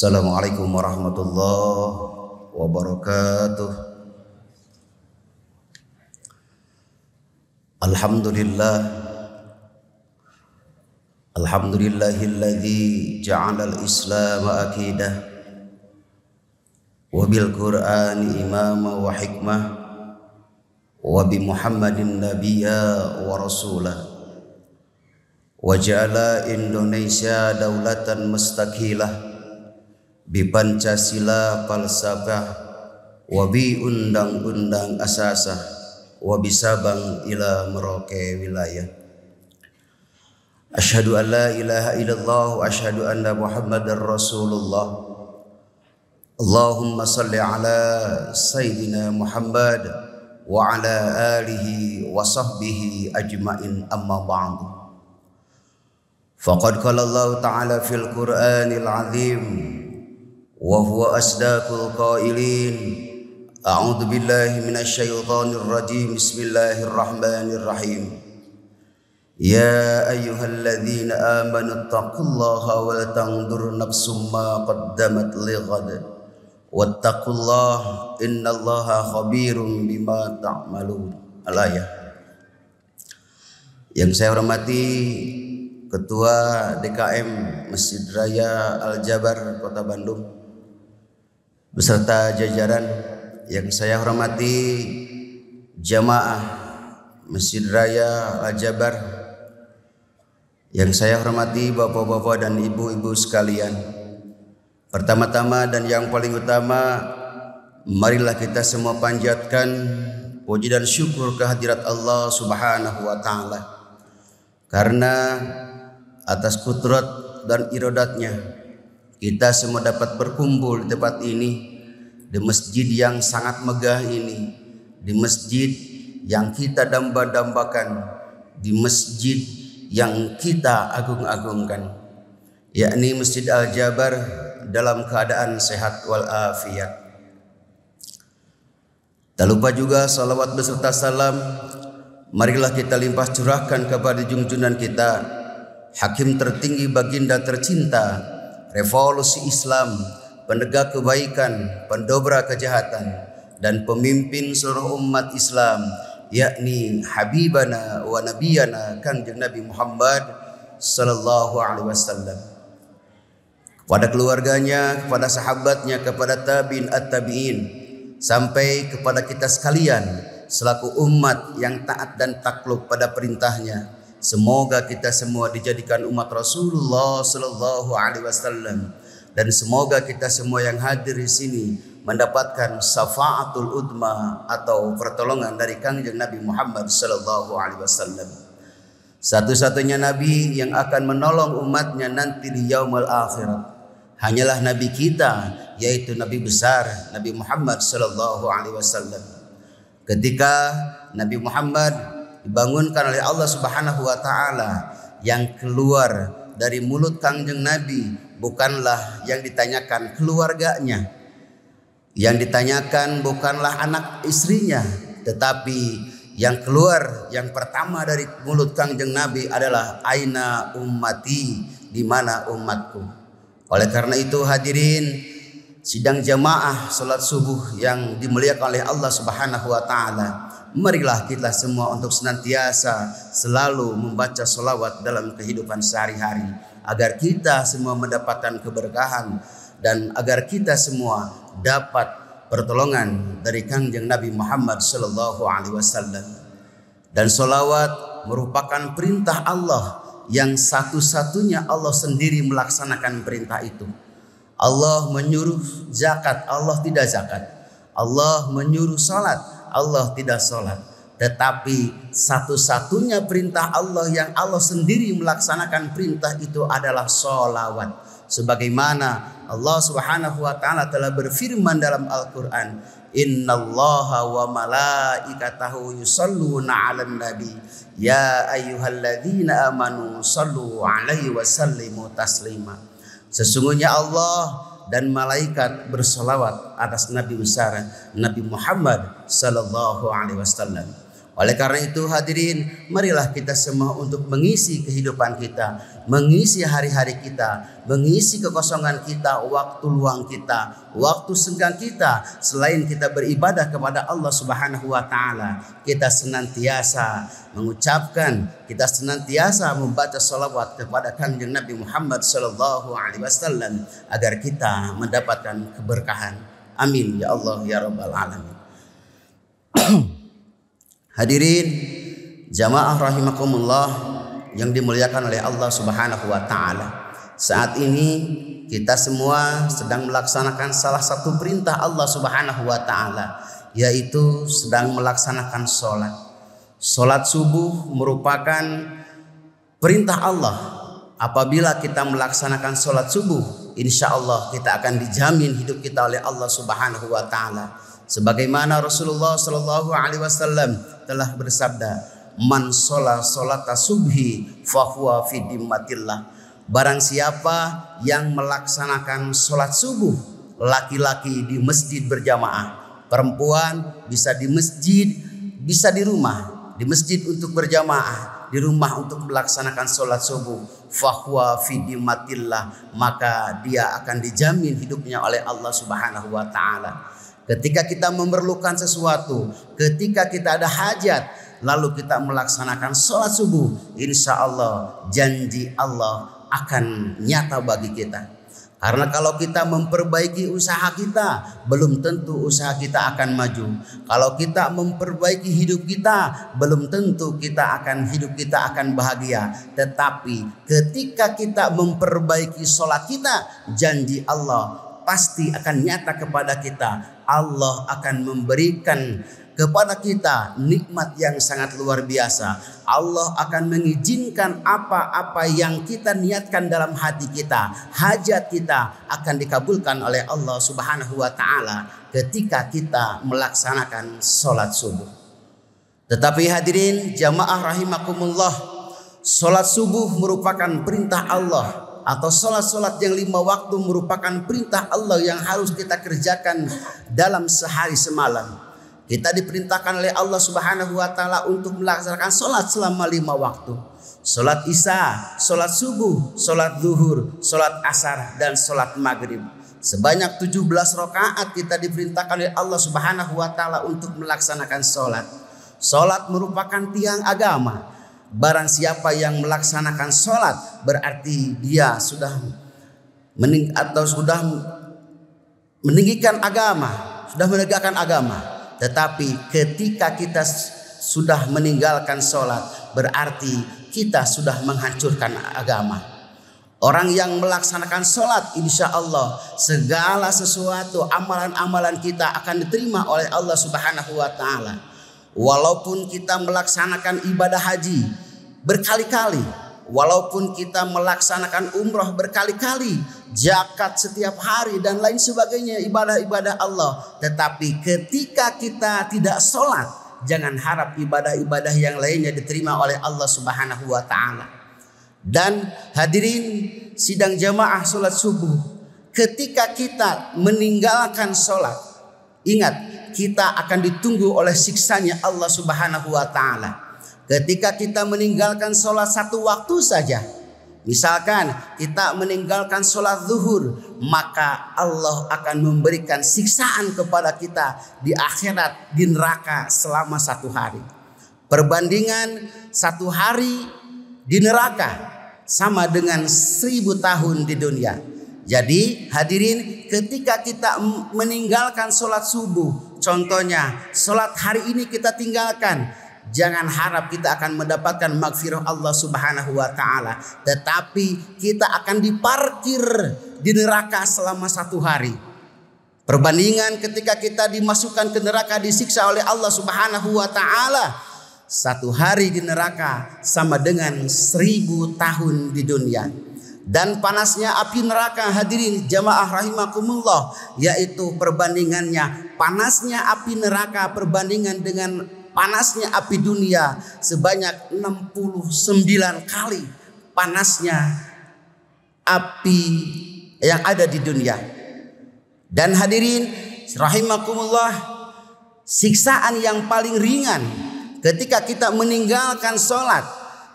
Assalamualaikum warahmatullahi wabarakatuh. Alhamdulillahilladzi ja'alal islam aqidah wa bil qur'ani imama wa hikmah wa bi muhammadin nabiyya wa rasulah wa ja'ala Indonesia daulatan mustaqilah bi Pancasila falsafah wa bi undang-undang asasah wa bi Sabang ila Merauke wilayah. Asyhadu an la ilaha illallah wa asyhadu anna Muhammadar Rasulullah. Allahumma salli ala sayyidina Muhammad wa ala alihi wa sahbihi ajmain, amma ba'du. Faqad qala Allah ta'ala fil Qur'anil azim wa huwa asdaqul qailin. A'udzu billahi minasy syaithanir rajim. Bismillahirrahmanirrahim. Ya ayyuhalladzina amanu taqullaha wa la tanzur nafsum ma qaddamat lighad wattaqullaha innallaha khabirum bima ta'malun. Al-ayah. Yang saya hormati Ketua DKM Masjid Raya Al-Jabar Kota Bandung beserta jajaran, yang saya hormati jamaah Masjid Raya Al-Jabar, yang saya hormati bapak-bapak dan ibu-ibu sekalian. Pertama-tama dan yang paling utama, marilah kita semua panjatkan puji dan syukur kehadirat Allah Subhanahu wa taala, karena atas kudrat dan iradatnya kita semua dapat berkumpul di tempat ini, di masjid yang sangat megah ini, di masjid yang kita damba-dambakan, di masjid yang kita agung-agungkan, yakni Masjid Al-Jabar dalam keadaan sehat walafiat. Tak lupa juga salawat beserta salam marilah kita limpah curahkan kepada junjungan kita, Hakim tertinggi baginda tercinta, revolusi Islam, penegak kebaikan, pendobrak kejahatan, dan pemimpin seluruh umat Islam, yakni Habibana wa Nabiyana Kanjeng Nabi Muhammad sallallahu alaihi wasallam. Kepada keluarganya, kepada sahabatnya, kepada tabi'in at-tabi'in, sampai kepada kita sekalian selaku umat yang taat dan takluk pada perintahnya. Semoga kita semua dijadikan umat Rasulullah sallallahu alaihi wasallam, dan semoga kita semua yang hadir di sini mendapatkan syafaatul udma atau pertolongan dari Kanjeng Nabi Muhammad sallallahu alaihi wasallam, satu-satunya nabi yang akan menolong umatnya nanti di yaumul akhirat. Hanyalah nabi kita, yaitu nabi besar Nabi Muhammad sallallahu alaihi wasallam. Ketika Nabi Muhammad dibangunkan oleh Allah Subhanahu wa taala, yang keluar dari mulut Kanjeng Nabi bukanlah yang ditanyakan keluarganya, yang ditanyakan bukanlah anak istrinya, tetapi yang keluar yang pertama dari mulut Kanjeng Nabi adalah aina ummati, di mana umatku. Oleh karena itu hadirin sidang jamaah salat subuh yang dimuliakan oleh Allah Subhanahu wa taala, marilah kita semua untuk senantiasa selalu membaca sholawat dalam kehidupan sehari-hari, agar kita semua mendapatkan keberkahan dan agar kita semua dapat pertolongan dari Kanjeng Nabi Muhammad sallallahu alaihi wasallam. Dan sholawat merupakan perintah Allah yang satu-satunya Allah sendiri melaksanakan perintah itu. Allah menyuruh zakat, Allah tidak zakat. Allah menyuruh salat, Allah tidak salat. Tetapi satu-satunya perintah Allah yang Allah sendiri melaksanakan perintah itu adalah sholawat. Sebagaimana Allah Subhanahu wa taala telah berfirman dalam Al-Qur'an, innallaha wa malaikatahu yusholluna 'alan nabi ya ayyuhalladzina amanu shallu 'alaihi wa sallimu taslima. Sesungguhnya Allah dan malaikat bersolawat atas Nabi besar Nabi Muhammad sallallahu alaihi wasallam. Oleh karena itu hadirin, marilah kita semua untuk mengisi kehidupan kita, mengisi hari-hari kita, mengisi kekosongan kita, waktu luang kita, waktu senggang kita. Selain kita beribadah kepada Allah Subhanahu wa taala, kita senantiasa mengucapkan, kita senantiasa membaca salawat kepada Kanjeng Nabi Muhammad sallallahu alaihi wasallam agar kita mendapatkan keberkahan. Amin ya Allah ya rabbal alamin. Hadirin jamaah rahimakumullah yang dimuliakan oleh Allah Subhanahu wa taala. Saat ini kita semua sedang melaksanakan salah satu perintah Allah Subhanahu wa taala, yaitu sedang melaksanakan sholat. Sholat subuh merupakan perintah Allah. Apabila kita melaksanakan sholat subuh, insya Allah kita akan dijamin hidup kita oleh Allah Subhanahu wa taala. Sebagaimana Rasulullah sallallahu alaihi wasallam telah bersabda, man sholat sholata subhi fahuwa fi dimmatillah. Barang siapa yang melaksanakan sholat subuh, laki-laki di masjid berjamaah, perempuan bisa di masjid, bisa di rumah, di masjid untuk berjamaah, di rumah untuk melaksanakan sholat subuh, fahuwa fi dimmatillah, maka dia akan dijamin hidupnya oleh Allah Subhanahu wa taala. Ketika kita memerlukan sesuatu, ketika kita ada hajat, lalu kita melaksanakan sholat subuh, insya Allah janji Allah akan nyata bagi kita. Karena kalau kita memperbaiki usaha kita, belum tentu usaha kita akan maju. Kalau kita memperbaiki hidup kita, belum tentu hidup kita akan bahagia. Tetapi ketika kita memperbaiki sholat kita, janji Allah pasti akan nyata kepada kita. Allah akan memberikan kepada kita nikmat yang sangat luar biasa. Allah akan mengizinkan apa-apa yang kita niatkan dalam hati kita, hajat kita akan dikabulkan oleh Allah Subhanahu wa taala ketika kita melaksanakan sholat subuh. Tetapi hadirin jamaah rahimakumullah, sholat subuh merupakan perintah Allah, atau sholat-sholat yang 5 waktu merupakan perintah Allah yang harus kita kerjakan dalam sehari semalam. Kita diperintahkan oleh Allah Subhanahu wa taala untuk melaksanakan sholat selama 5 waktu. Sholat isya, sholat subuh, sholat zuhur, sholat asar, dan sholat maghrib. Sebanyak 17 rakaat kita diperintahkan oleh Allah Subhanahu wa taala untuk melaksanakan sholat. Sholat merupakan tiang agama. Barang siapa yang melaksanakan sholat, berarti dia sudah meninggikan agama, sudah menegakkan agama. Tetapi ketika kita sudah meninggalkan sholat, berarti kita sudah menghancurkan agama. Orang yang melaksanakan sholat, insya Allah segala sesuatu amalan-amalan kita akan diterima oleh Allah Subhanahu wa taala. Walaupun kita melaksanakan ibadah haji berkali-kali, walaupun kita melaksanakan umroh berkali-kali, zakat setiap hari dan lain sebagainya, ibadah-ibadah Allah, tetapi ketika kita tidak sholat, jangan harap ibadah-ibadah yang lainnya diterima oleh Allah Subhanahu wa taala. Dan hadirin sidang jamaah sholat subuh, ketika kita meninggalkan sholat, ingat kita akan ditunggu oleh siksanya Allah Subhanahu wa taala. Ketika kita meninggalkan sholat 1 waktu saja, misalkan kita meninggalkan sholat zuhur, maka Allah akan memberikan siksaan kepada kita di akhirat, di neraka selama 1 hari. Perbandingan 1 hari di neraka sama dengan 1000 tahun di dunia. Jadi hadirin, ketika kita meninggalkan sholat subuh, contohnya sholat hari ini kita tinggalkan, jangan harap kita akan mendapatkan maghfirah Allah Subhanahu wa taala, tetapi kita akan diparkir di neraka selama 1 hari. Perbandingan ketika kita dimasukkan ke neraka, disiksa oleh Allah Subhanahu wa taala, 1 hari di neraka sama dengan 1000 tahun di dunia. Dan panasnya api neraka hadirin jamaah rahimakumullah, yaitu perbandingannya panasnya api neraka perbandingan dengan panasnya api dunia sebanyak 69 kali panasnya api yang ada di dunia. Dan hadirin rahimakumullah, siksaan yang paling ringan Ketika kita meninggalkan sholat,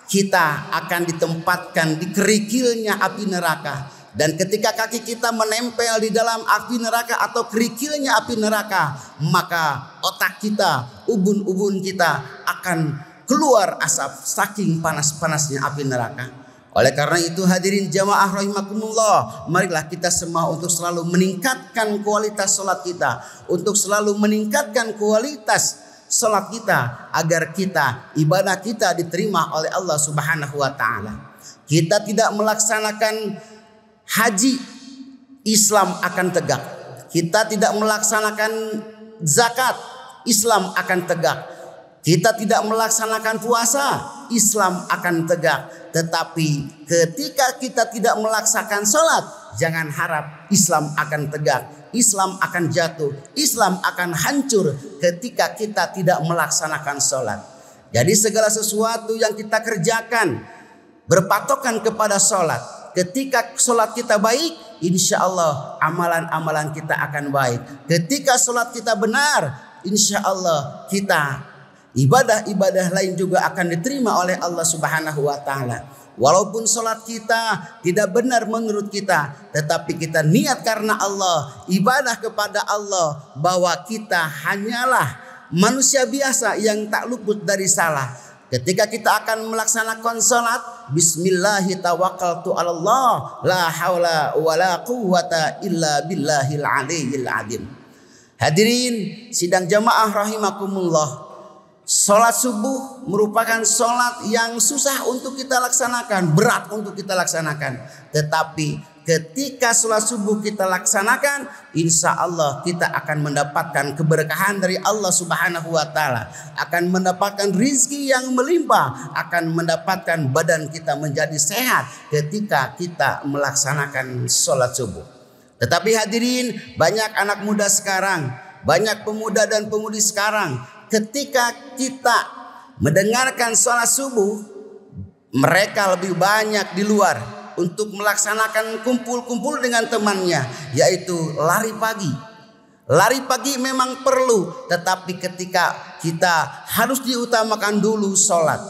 kita akan ditempatkan di kerikilnya api neraka. Dan ketika kaki kita menempel di dalam api neraka atau kerikilnya api neraka, maka otak kita, ubun-ubun kita akan keluar asap saking panas-panasnya api neraka. Oleh karena itu hadirin jamaah rahimakumullah, marilah kita semua untuk selalu meningkatkan kualitas sholat kita, untuk selalu meningkatkan kualitas sholat kita, agar kita, ibadah kita diterima oleh Allah Subhanahu wa ta'ala. Kita tidak melaksanakan haji, Islam akan tegak. Kita tidak melaksanakan zakat, Islam akan tegak. Kita tidak melaksanakan puasa, Islam akan tegak. Tetapi ketika kita tidak melaksanakan sholat, jangan harap Islam akan tegak. Islam akan jatuh, Islam akan hancur ketika kita tidak melaksanakan sholat. Jadi segala sesuatu yang kita kerjakan berpatokan kepada sholat. Ketika sholat kita baik, insya Allah amalan-amalan kita akan baik. Ketika sholat kita benar, insya Allah kita ibadah-ibadah lain juga akan diterima oleh Allah Subhanahu wa ta'ala. Walaupun sholat kita tidak benar menurut kita, tetapi kita niat karena Allah, ibadah kepada Allah, bahwa kita hanyalah manusia biasa yang tak luput dari salah. Ketika kita akan melaksanakan sholat, bismillahi tawakkaltu ala Allah, la hawla wa la quwwata illa billahil aliyyil azim. Hadirin sidang jamaah rahimakumullah, sholat subuh merupakan sholat yang susah untuk kita laksanakan, berat untuk kita laksanakan. Tetapi ketika sholat subuh kita laksanakan, insya Allah kita akan mendapatkan keberkahan dari Allah Subhanahu wa ta'ala, akan mendapatkan rizki yang melimpah, akan mendapatkan badan kita menjadi sehat ketika kita melaksanakan sholat subuh. Tetapi hadirin, banyak anak muda sekarang, banyak pemuda dan pemudi sekarang, ketika kita mendengarkan sholat subuh, mereka lebih banyak di luar untuk melaksanakan kumpul-kumpul dengan temannya, yaitu lari pagi. Lari pagi memang perlu, tetapi ketika kita harus diutamakan dulu sholat.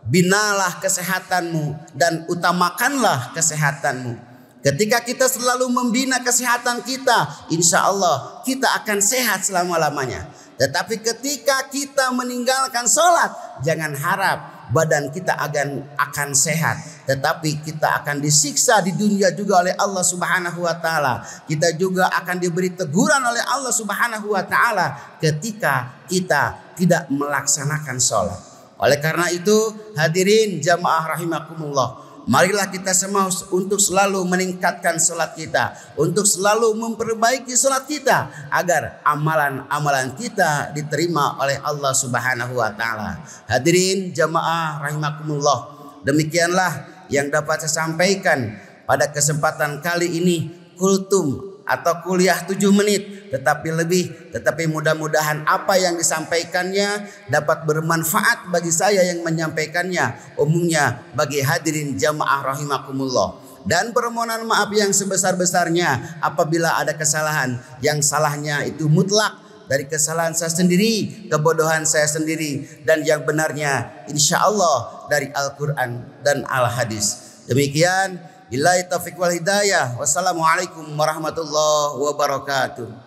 Binalah kesehatanmu dan utamakanlah kesehatanmu. Ketika kita selalu membina kesehatan kita, insya Allah kita akan sehat selama-lamanya. Tetapi ketika kita meninggalkan sholat, jangan harap badan kita akan sehat, tetapi kita akan disiksa di dunia juga oleh Allah Subhanahu wa ta'ala. Kita juga akan diberi teguran oleh Allah Subhanahu wa ta'ala ketika kita tidak melaksanakan sholat. Oleh karena itu hadirin jamaah rahimakumullah, marilah kita semua untuk selalu meningkatkan sholat kita, untuk selalu memperbaiki sholat kita, agar amalan-amalan kita diterima oleh Allah Subhanahu wa ta'ala. Hadirin jamaah rahimakumullah, demikianlah yang dapat saya sampaikan pada kesempatan kali ini, kultum atau kuliah 7 menit. Tetapi mudah-mudahan apa yang disampaikannya dapat bermanfaat bagi saya yang menyampaikannya, umumnya bagi hadirin jamaah rahimakumullah. Dan permohonan maaf yang sebesar-besarnya apabila ada kesalahan, yang salahnya itu mutlak dari kesalahan saya sendiri, kebodohan saya sendiri, dan yang benarnya insya Allah dari Al-Quran dan Al-Hadis. Demikian, billahi taufiq wal hidayah. Wassalamualaikum warahmatullahi wabarakatuh.